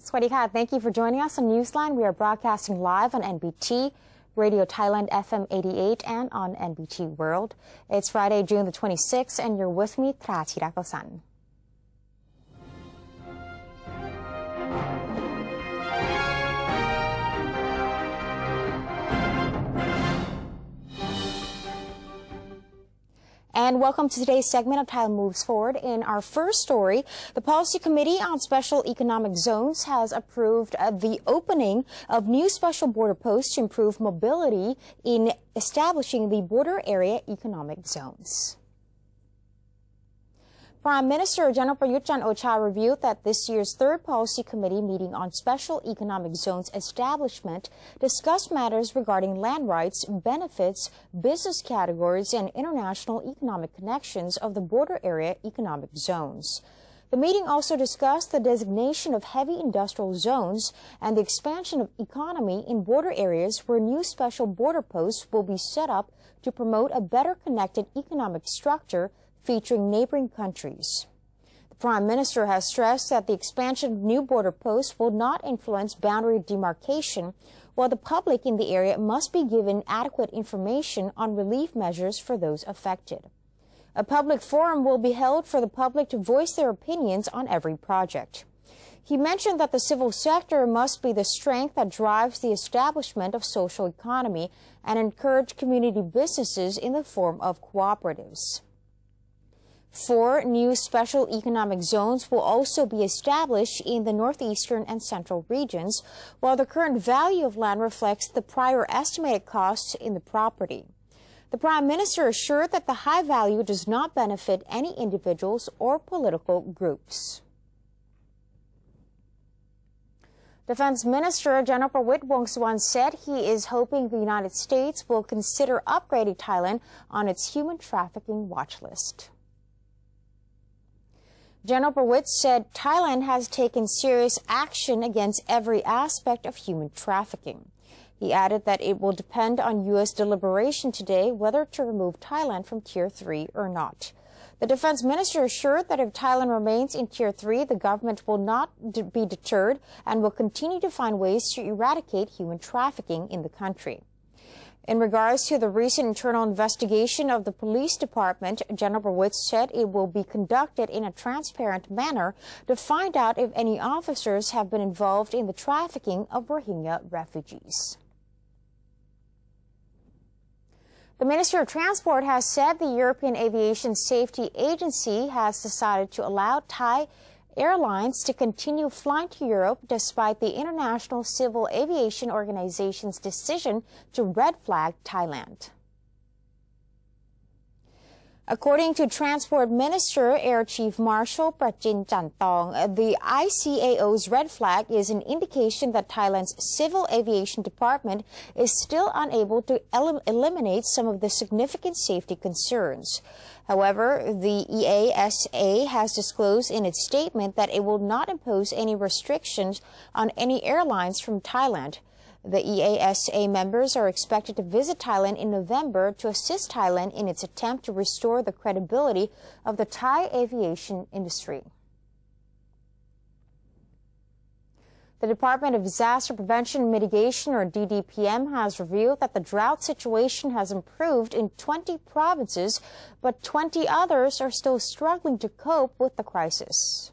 สวัสดีค่ะ Thank you for joining us on Newsline. We are broadcasting live on NBT, Radio Thailand FM 88 and on NBT World. It's Friday, June the 26th, and you're with me, Tra Chirakosan. And welcome to today's segment of Thailand Moves Forward. In our first story, the Policy Committee on Special Economic Zones has approved the opening of new special border posts to improve mobility in establishing the border area economic zones. Prime Minister General Prayut Chan-o-cha revealed that this year's third Policy Committee meeting on Special Economic Zones establishment discussed matters regarding land rights, benefits, business categories, and international economic connections of the border area economic zones. The meeting also discussed the designation of heavy industrial zones and the expansion of economy in border areas where new special border posts will be set up to promote a better connected economic structure featuring neighboring countries. The Prime Minister has stressed that the expansion of new border posts will not influence boundary demarcation, while the public in the area must be given adequate information on relief measures for those affected. A public forum will be held for the public to voice their opinions on every project. He mentioned that the civil sector must be the strength that drives the establishment of social economy and encourage community businesses in the form of cooperatives. 4 new special economic zones will also be established in the northeastern and central regions, while the current value of land reflects the prior estimated costs in the property. The Prime Minister assured that the high value does not benefit any individuals or political groups. Defense Minister General Prayut Wongsuwan said he is hoping the United States will consider upgrading Thailand on its human trafficking watch list. General Prayut said Thailand has taken serious action against every aspect of human trafficking. He added that it will depend on U.S. deliberation today whether to remove Thailand from Tier 3 or not. The defense minister assured that if Thailand remains in Tier 3, the government will not be deterred and will continue to find ways to eradicate human trafficking in the country. In regards to the recent internal investigation of the police department, General Prayut said it will be conducted in a transparent manner to find out if any officers have been involved in the trafficking of Rohingya refugees. The Minister of Transport has said the European Aviation Safety Agency has decided to allow Thai airlines to continue flying to Europe despite the International Civil Aviation Organization's decision to red flag Thailand. According to Transport Minister Air Chief Marshal Prachin Chantong, the ICAO's red flag is an indication that Thailand's Civil Aviation Department is still unable to eliminate some of the significant safety concerns. However, the EASA has disclosed in its statement that it will not impose any restrictions on any airlines from Thailand. The EASA members are expected to visit Thailand in November to assist Thailand in its attempt to restore the credibility of the Thai aviation industry. The Department of Disaster Prevention and Mitigation, or DDPM, has revealed that the drought situation has improved in 20 provinces, but 20 others are still struggling to cope with the crisis.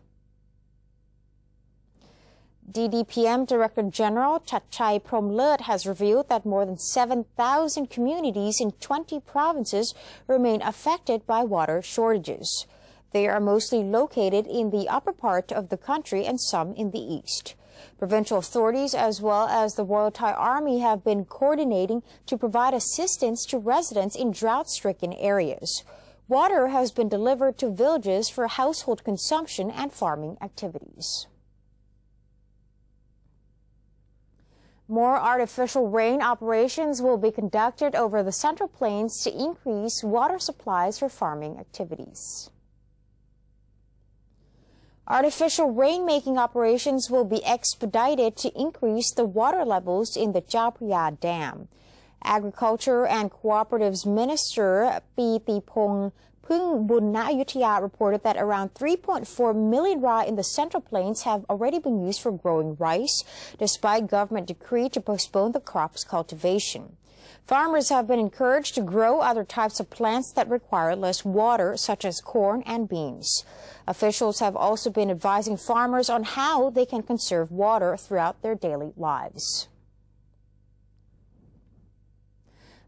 DDPM Director General Chatchai Promlet has revealed that more than 7,000 communities in 20 provinces remain affected by water shortages. They are mostly located in the upper part of the country and some in the east. Provincial authorities as well as the Royal Thai Army have been coordinating to provide assistance to residents in drought-stricken areas. Water has been delivered to villages for household consumption and farming activities. More artificial rain operations will be conducted over the Central Plains to increase water supplies for farming activities. Artificial rain-making operations will be expedited to increase the water levels in the Chao Phraya Dam. Agriculture and Cooperatives Minister Pitipong Phung Bunna Ayutthaya reported that around 3.4 million ra in the Central Plains have already been used for growing rice, despite government decree to postpone the crop's cultivation. Farmers have been encouraged to grow other types of plants that require less water, such as corn and beans. Officials have also been advising farmers on how they can conserve water throughout their daily lives.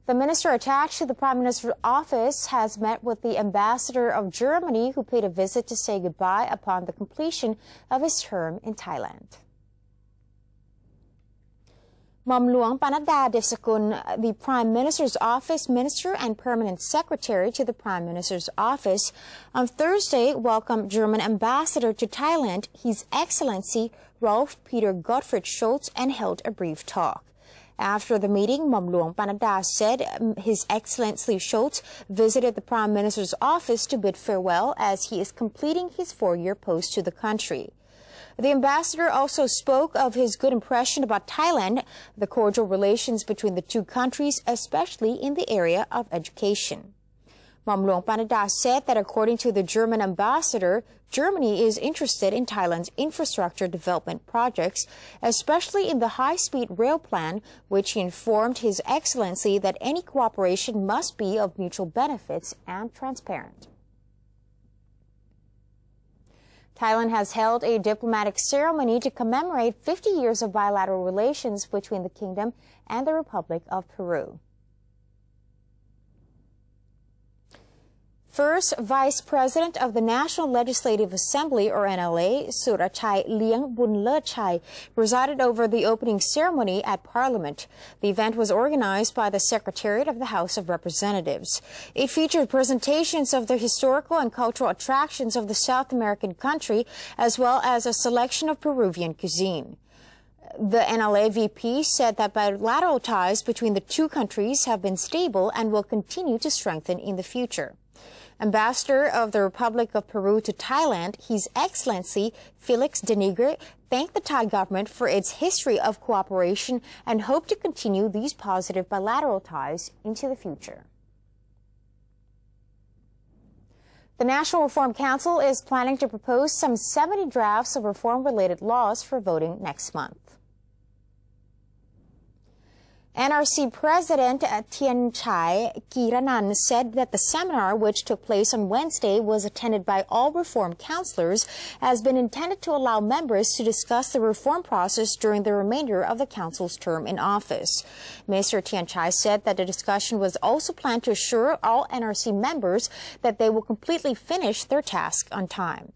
The minister attached to the Prime Minister's office has met with the ambassador of Germany, who paid a visit to say goodbye upon the completion of his term in Thailand. Mamluang Panada Devsakun, the Prime Minister's Office Minister and Permanent Secretary to the Prime Minister's Office, on Thursday welcomed German Ambassador to Thailand, His Excellency Rolf Peter Gottfried Scholz, and held a brief talk. After the meeting, Mamluang Panada said His Excellency Scholz visited the Prime Minister's office to bid farewell as he is completing his 4-year post to the country. The ambassador also spoke of his good impression about Thailand, the cordial relations between the two countries, especially in the area of education. Mamluang Panada said that according to the German ambassador, Germany is interested in Thailand's infrastructure development projects, especially in the high-speed rail plan, which he informed His Excellency that any cooperation must be of mutual benefits and transparent. Thailand has held a diplomatic ceremony to commemorate 50 years of bilateral relations between the kingdom and the Republic of Peru. First Vice President of the National Legislative Assembly, or NLA, Surachai Liang Bunlerchai, presided over the opening ceremony at Parliament. The event was organized by the Secretariat of the House of Representatives. It featured presentations of the historical and cultural attractions of the South American country, as well as a selection of Peruvian cuisine. The NLA VP said that bilateral ties between the two countries have been stable and will continue to strengthen in the future. Ambassador of the Republic of Peru to Thailand, His Excellency Felix Denigre, thanked the Thai government for its history of cooperation and hoped to continue these positive bilateral ties into the future. The National Reform Council is planning to propose some 70 drafts of reform-related laws for voting next month. NRC President Tian Chai Kiranan said that the seminar, which took place on Wednesday, was attended by all reform counselors, has been intended to allow members to discuss the reform process during the remainder of the council's term in office. Mr. Tian Chai said that the discussion was also planned to assure all NRC members that they will completely finish their task on time.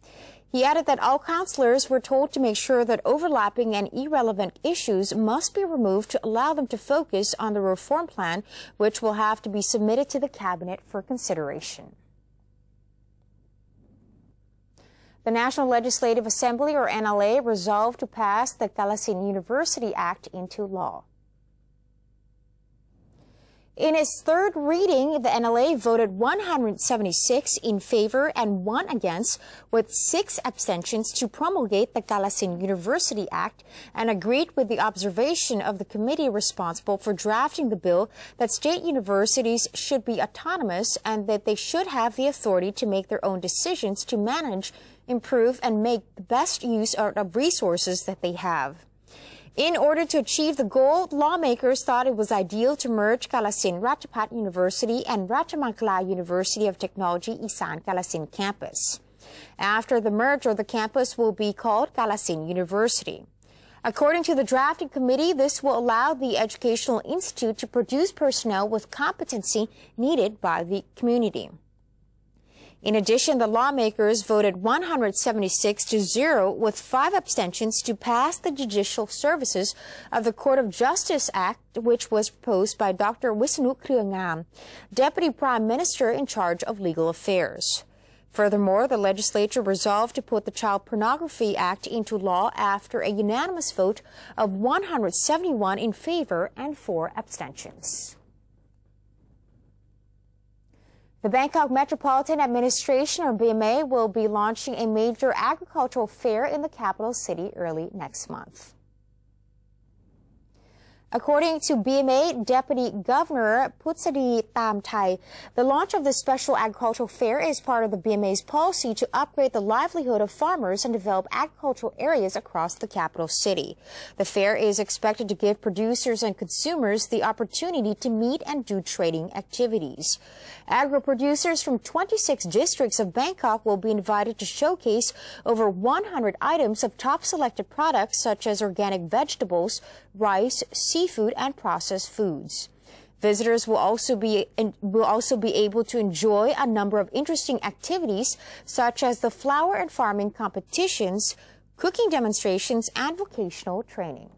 He added that all councillors were told to make sure that overlapping and irrelevant issues must be removed to allow them to focus on the reform plan, which will have to be submitted to the Cabinet for consideration. The National Legislative Assembly, or NLA, resolved to pass the Kalasin University Act into law. In its third reading, the NLA voted 176 in favor and 1 against, with 6 abstentions, to promulgate the Kalasin University Act, and agreed with the observation of the committee responsible for drafting the bill that state universities should be autonomous and that they should have the authority to make their own decisions to manage, improve, and make the best use of resources that they have. In order to achieve the goal, lawmakers thought it was ideal to merge Kalasin Ratchapat University and Ratchamangala University of Technology Isan Kalasin campus. After the merger, the campus will be called Kalasin University. According to the drafting committee, this will allow the Educational Institute to produce personnel with competency needed by the community. In addition, the lawmakers voted 176 to 0 with 5 abstentions to pass the Judicial Services of the Court of Justice Act, which was proposed by Dr. Wisnu Kriangam, Deputy Prime Minister in charge of legal affairs. Furthermore, the legislature resolved to put the Child Pornography Act into law after a unanimous vote of 171 in favor and 4 abstentions. The Bangkok Metropolitan Administration, or BMA, will be launching a major agricultural fair in the capital city early next month. According to BMA Deputy Governor Putsadi Tamthai, the launch of the Special Agricultural Fair is part of the BMA's policy to upgrade the livelihood of farmers and develop agricultural areas across the capital city. The fair is expected to give producers and consumers the opportunity to meet and do trading activities. Agro-producers from 26 districts of Bangkok will be invited to showcase over 100 items of top selected products such as organic vegetables, rice, seafood, and processed foods. Visitors will also be able to enjoy a number of interesting activities such as the flower and farming competitions, cooking demonstrations, and vocational training.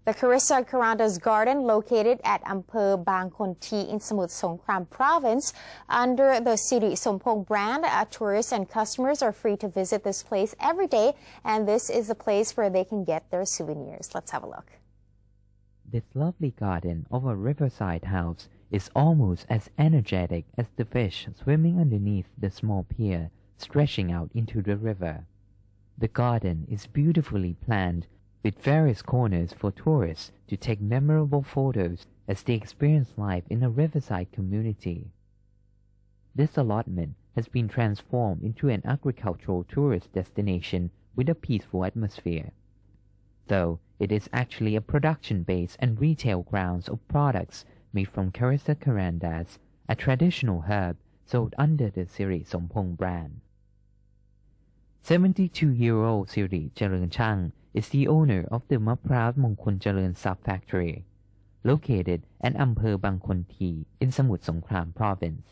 The Carissa Karanda's garden, located at Ampher Bang Kon Thi in Samut Songkhram province, under the Siri Sompong brand, tourists and customers are free to visit this place every day, and this is the place where they can get their souvenirs. Let's have a look. This lovely garden of a riverside house is almost as energetic as the fish swimming underneath the small pier stretching out into the river. The garden is beautifully planned, with various corners for tourists to take memorable photos as they experience life in a riverside community. This allotment has been transformed into an agricultural tourist destination with a peaceful atmosphere. Though it is actually a production base and retail grounds of products made from Carissa Karandas, a traditional herb sold under the Siri Sompong brand. 72-year-old Siri Jalern Chang is the owner of the Maprav Mongkol Jalern Sap Factory, located at Ampher Bang Kon Thi in Samut Songkhram province.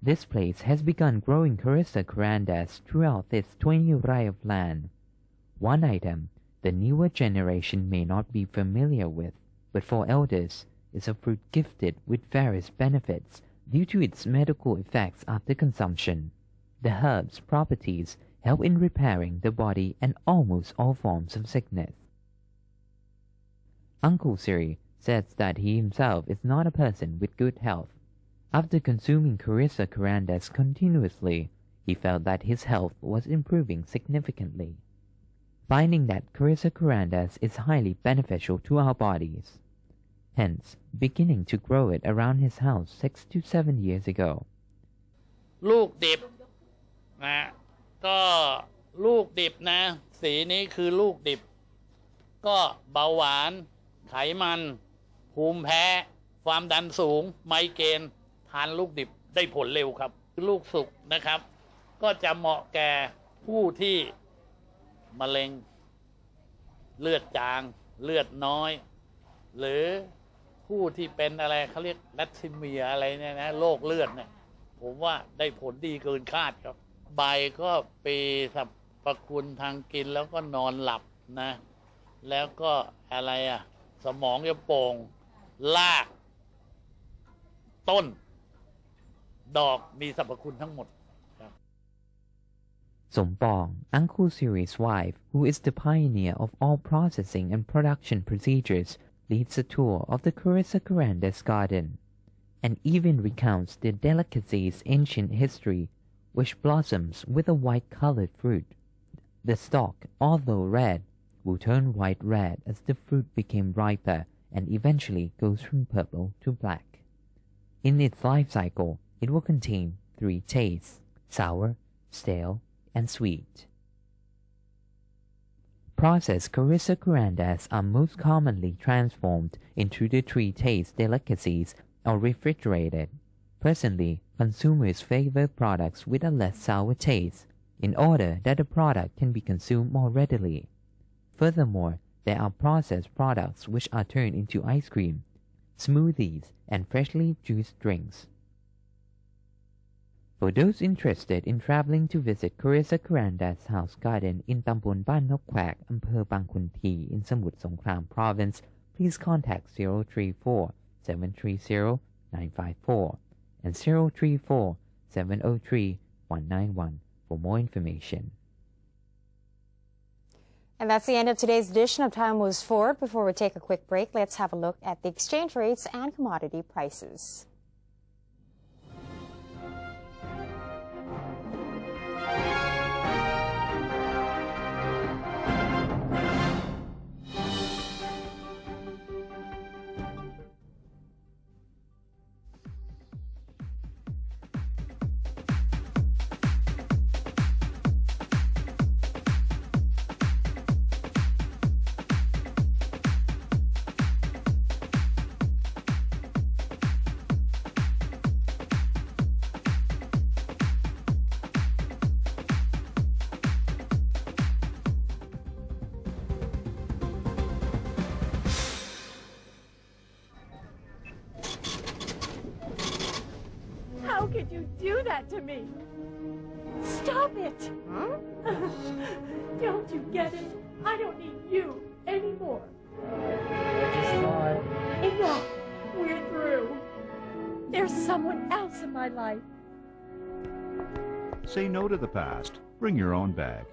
This place has begun growing Carissa Karandas throughout its 20 rai of land. One item the newer generation may not be familiar with, but for elders, is a fruit gifted with various benefits due to its medical effects after consumption. The herb's properties help in repairing the body and almost all forms of sickness. Uncle Siri says that he himself is not a person with good health. After consuming Carissa Karandas continuously, he felt that his health was improving significantly. Finding that Carissa Karandas is highly beneficial to our bodies, hence beginning to grow it around his house 6 to 7 years ago. ลูกดิบนะก็ลูกดิบนะสีนี้คือลูกดิบก็เบาหวานไขมันภูมิแพ้ความดันสูงไมเกรนทานลูกดิบได้ผลเร็วครับลูกสุกนะครับก็จะเหมาะแก่ผู้ที่มะเร็งเลือดจางเลือดน้อยหรือผู้ที่เป็นอะไรเขาเรียกแลทซิเมียอะไรเนี่ยนะโรคเลือดเนี่ยผมว่าได้ผลดีเกินคาดครับใบก็ปีสรรพคุณทางกินแล้วก็นอนหลับนะแล้วก็อะไรสมองจะโป่งรากต้นดอกมีสรรพคุณทั้งหมดSompong, Uncle Siri's wife, who is the pioneer of all processing and production procedures, leads a tour of the Carissa Karandas garden, and even recounts the delicacy's ancient history, which blossoms with a white-colored fruit. The stalk, although red, will turn white red as the fruit became riper and eventually goes from purple to black. In its life cycle, it will contain 3 tastes: sour, stale, and sweet. Processed Carissa Karandas are most commonly transformed into the 3 taste delicacies or refrigerated. Presently, consumers favor products with a less sour taste in order that the product can be consumed more readily. Furthermore, there are processed products which are turned into ice cream, smoothies, and freshly juiced drinks. For those interested in traveling to visit Carissa Karandas House Garden in Tambon Ban Nok Kwak, Ampher Bang Kon Thi in Samut Songkhram Province, please contact 034 730 954 and 034 703 191 for more information. And that's the end of today's edition of Time Moves Forward. Before we take a quick break, let's have a look at the exchange rates and commodity prices. could you do that to me? Stop it! Huh? Don't you get it? I don't need you anymore. I just thought... Enough! We're through. There's someone else in my life. Say no to the past. Bring your own bag.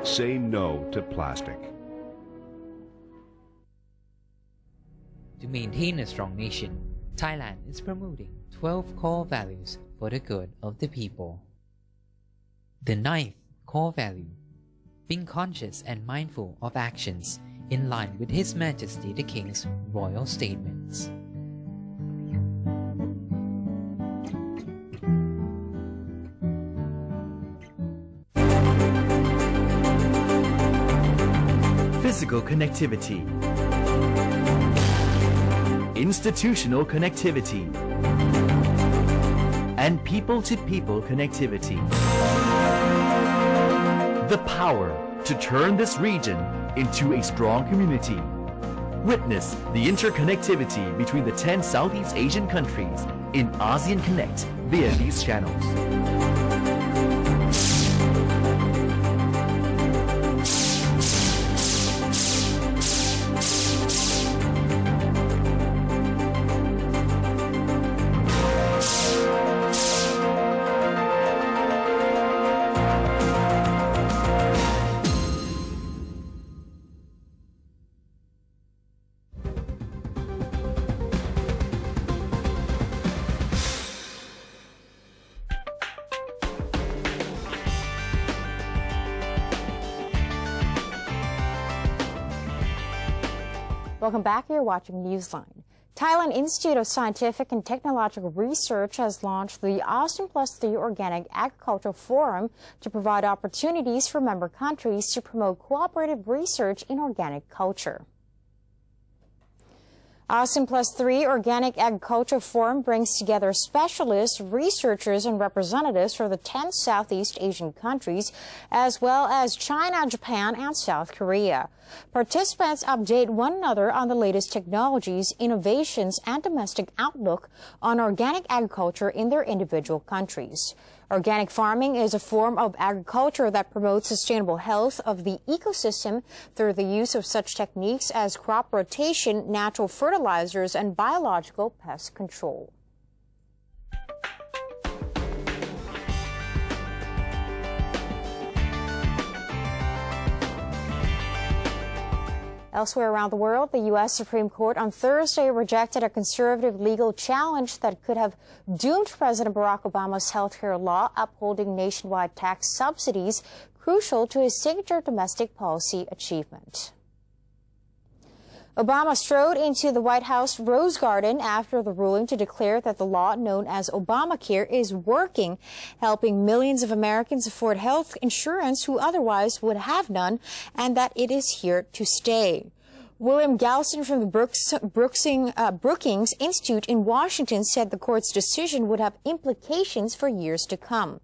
Say no to plastic. To maintain a strong nation, Thailand is promoting 12 core values for the good of the people. The 9th core value, being conscious and mindful of actions in line with His Majesty the King's royal statements. Physical connectivity, institutional connectivity, and people-to-people connectivity. The power to turn this region into a strong community. Witness the interconnectivity between the 10 Southeast Asian countries in ASEAN Connect via these channels. Welcome back. You're watching Newsline. Thailand Institute of Scientific and Technological Research has launched the ASEAN+3 Organic Agriculture Forum to provide opportunities for member countries to promote cooperative research in organic culture. ASEAN+3 Organic Agriculture Forum brings together specialists, researchers, and representatives from the 10 Southeast Asian countries, as well as China, Japan, and South Korea. Participants update one another on the latest technologies, innovations, and domestic outlook on organic agriculture in their individual countries. Organic farming is a form of agriculture that promotes sustainable health of the ecosystem through the use of such techniques as crop rotation, natural fertilizers, and biological pest control. Elsewhere around the world, the U.S. Supreme Court on Thursday rejected a conservative legal challenge that could have doomed President Barack Obama's health care law upholding nationwide tax subsidies crucial to his signature domestic policy achievement. Obama strode into the White House Rose Garden after the ruling to declare that the law known as Obamacare is working, helping millions of Americans afford health insurance who otherwise would have none, and that it is here to stay. William Galston from the Brookings Institute in Washington said the court's decision would have implications for years to come.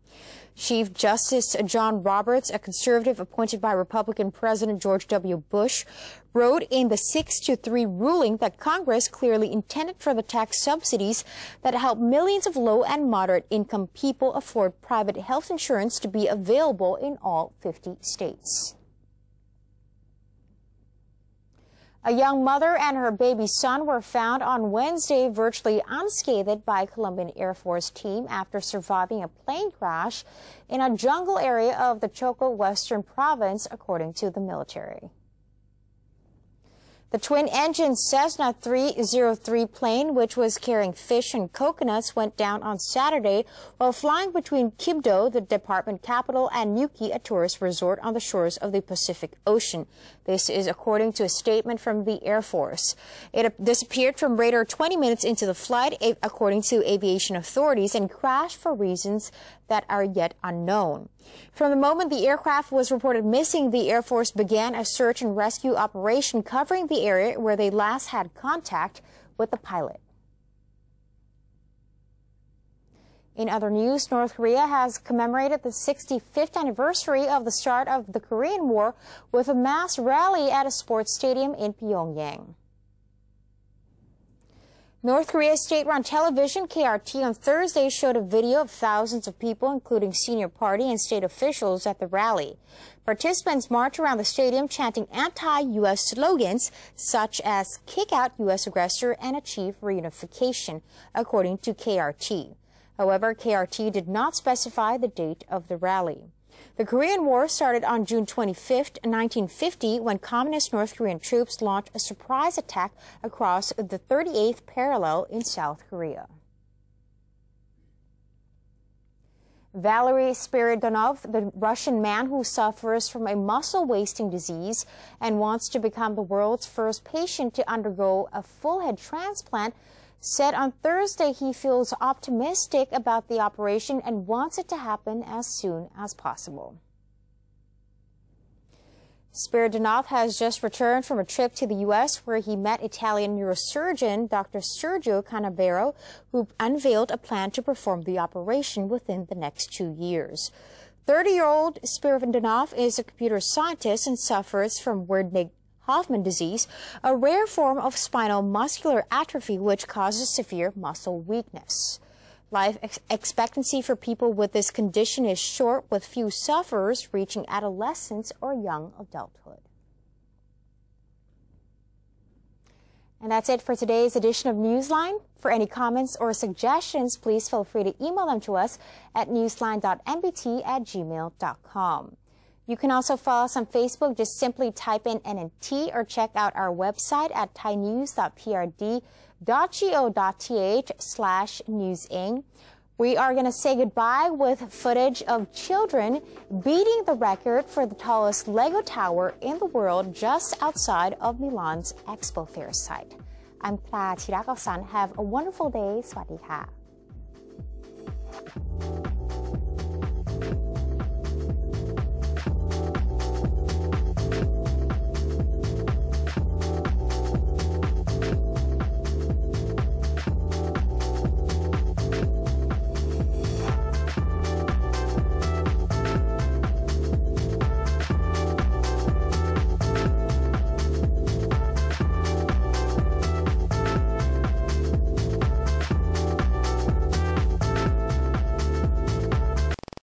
Chief Justice John Roberts, a conservative appointed by Republican President George W. Bush, wrote in the 6-3 ruling that Congress clearly intended for the tax subsidies that help millions of low and moderate income people afford private health insurance to be available in all 50 states. A young mother and her baby son were found on Wednesday virtually unscathed by a Colombian Air Force team after surviving a plane crash in a jungle area of the Choco Western province, according to the military. The twin-engine Cessna 303 plane, which was carrying fish and coconuts, went down on Saturday while flying between Quibdó, the department capital, and Nuki, a tourist resort on the shores of the Pacific Ocean. This is according to a statement from the Air Force. It disappeared from radar 20 minutes into the flight, according to aviation authorities, and crashed for reasons that are yet unknown. From the moment the aircraft was reported missing, the Air Force began a search and rescue operation covering the area where they last had contact with the pilot. In other news, North Korea has commemorated the 65th anniversary of the start of the Korean War with a mass rally at a sports stadium in Pyongyang. North Korea's state-run television KRT on Thursday showed a video of thousands of people, including senior party and state officials, at the rally. Participants marched around the stadium chanting anti-U.S. slogans such as "Kick out U.S. aggressor" and "Achieve reunification," according to KRT. However, KRT did not specify the date of the rally. The Korean War started on June 25, 1950, when Communist North Korean troops launched a surprise attack across the 38th parallel in South Korea. Valery Spiridonov, the Russian man who suffers from a muscle-wasting disease and wants to become the world's first patient to undergo a full head transplant, said on Thursday he feels optimistic about the operation and wants it to happen as soon as possible. Spiridonov has just returned from a trip to the U.S. where he met Italian neurosurgeon Dr. Sergio Canavero, who unveiled a plan to perform the operation within the next 2 years. 30-year-old Spiridonov is a computer scientist and suffers from Wernicke-Hoffman disease, a rare form of spinal muscular atrophy which causes severe muscle weakness. Life expectancy for people with this condition is short, with few sufferers reaching adolescence or young adulthood. And that's it for today's edition of Newsline. For any comments or suggestions, please feel free to email them to us at newsline.nbt@gmail.com. You can also follow us on Facebook. Just simply type in NNT or check out our website at thainews.prd.go.th/newsing. We are going to say goodbye with footage of children beating the record for the tallest Lego tower in the world just outside of Milan's Expo Fair site. I'm Pla Chirakasan. Have a wonderful day. สวัสดีค่ะ